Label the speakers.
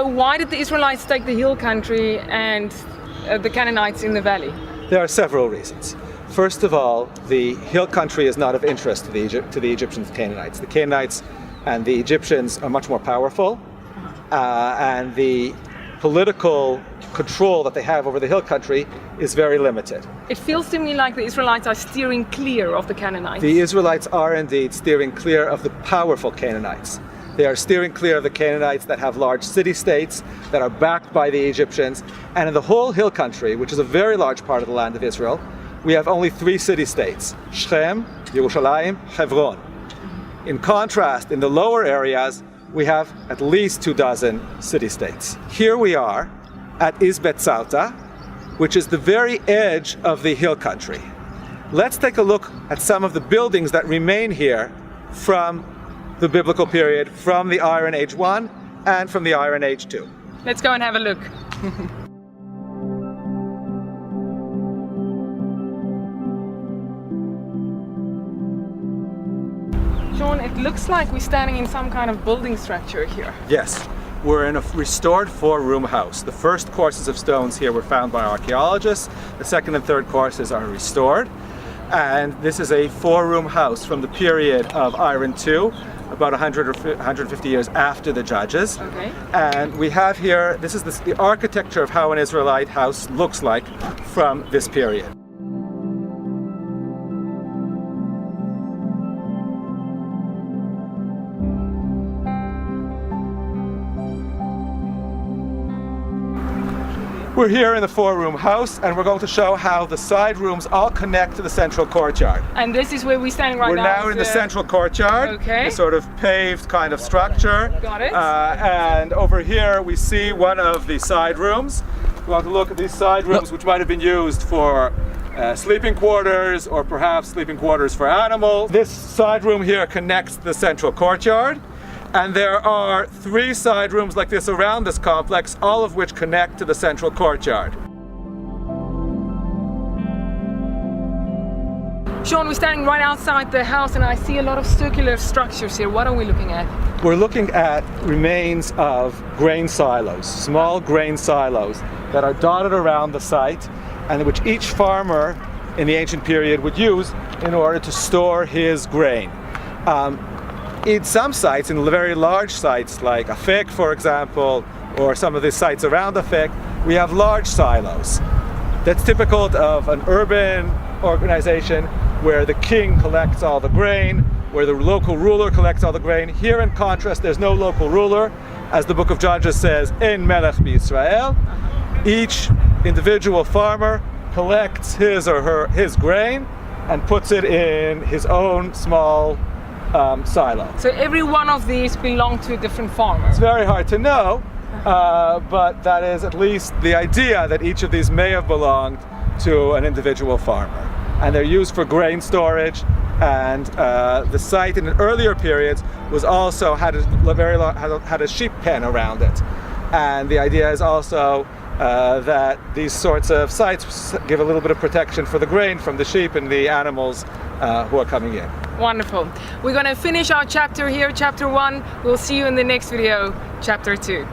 Speaker 1: So why did the Israelites take the hill country and the Canaanites in the valley?
Speaker 2: There are several reasons. First of all, the hill country is not of interest to the Egyptians and Canaanites. The Canaanites and the Egyptians are much more powerful, and the political control that they have over the hill country is very limited.
Speaker 1: It feels to me like the Israelites are steering clear of the Canaanites.
Speaker 2: The Israelites are indeed steering clear of the powerful Canaanites. They are steering clear of the Canaanites that have large city-states that are backed by the Egyptians. And in the whole hill country, which is a very large part of the land of Israel, we have only 3 city-states: Shechem, Yerushalayim, Hebron. In contrast, in the lower areas, we have at least 24 city-states. Here we are at Izbet Tzalta, which is the very edge of the hill country. Let's take a look at some of the buildings that remain here from the biblical period, from the Iron Age 1 and from the Iron Age 2.
Speaker 1: Let's go and have a look. Sean, it looks like we're standing in some kind of building structure here.
Speaker 2: Yes, we're in a restored 4-room house. The first courses of stones here were found by archaeologists. The second and third courses are restored. And this is a 4-room house from the period of Iron 2, about 100 or 150 years after the Judges.
Speaker 1: Okay.
Speaker 2: And we have here, this is the architecture of how an Israelite house looks like from this period. We're here in the 4-room house, and we're going to show how the side rooms all connect to the central courtyard.
Speaker 1: And this is where we're standing right now.
Speaker 2: We're now in the central courtyard,
Speaker 1: okay.
Speaker 2: a sort of paved kind of structure.
Speaker 1: Got it.
Speaker 2: And over here we see one of the side rooms. We want to look at these side rooms, which might have been used for sleeping quarters, or perhaps sleeping quarters for animals. This side room here connects to the central courtyard. And there are 3 side rooms like this around this complex, all of which connect to the central courtyard.
Speaker 1: Sean, we're standing right outside the house and I see a lot of circular structures here. What are we looking at?
Speaker 2: We're looking at remains of grain silos, small grain silos that are dotted around the site, and which each farmer in the ancient period would use in order to store his grain. In some sites, in very large sites like Afek, for example, or some of the sites around Afek, we have large silos. That's typical of an urban organization where the king collects all the grain, where the local ruler collects all the grain. Here, in contrast, there's no local ruler. As the book of Judges says, "En melech b'Yisrael." Each individual farmer collects his or his grain and puts it in his own small silo.
Speaker 1: So every one of these belong to a different farmer?
Speaker 2: It's very hard to know, but that is at least the idea, that each of these may have belonged to an individual farmer. And they're used for grain storage, and the site in earlier periods was also had a sheep pen around it. And the idea is also that these sorts of sites give a little bit of protection for the grain from the sheep and the animals who are coming in.
Speaker 1: Wonderful. We're going to finish our chapter here, chapter 1. We'll see you in the next video, chapter 2.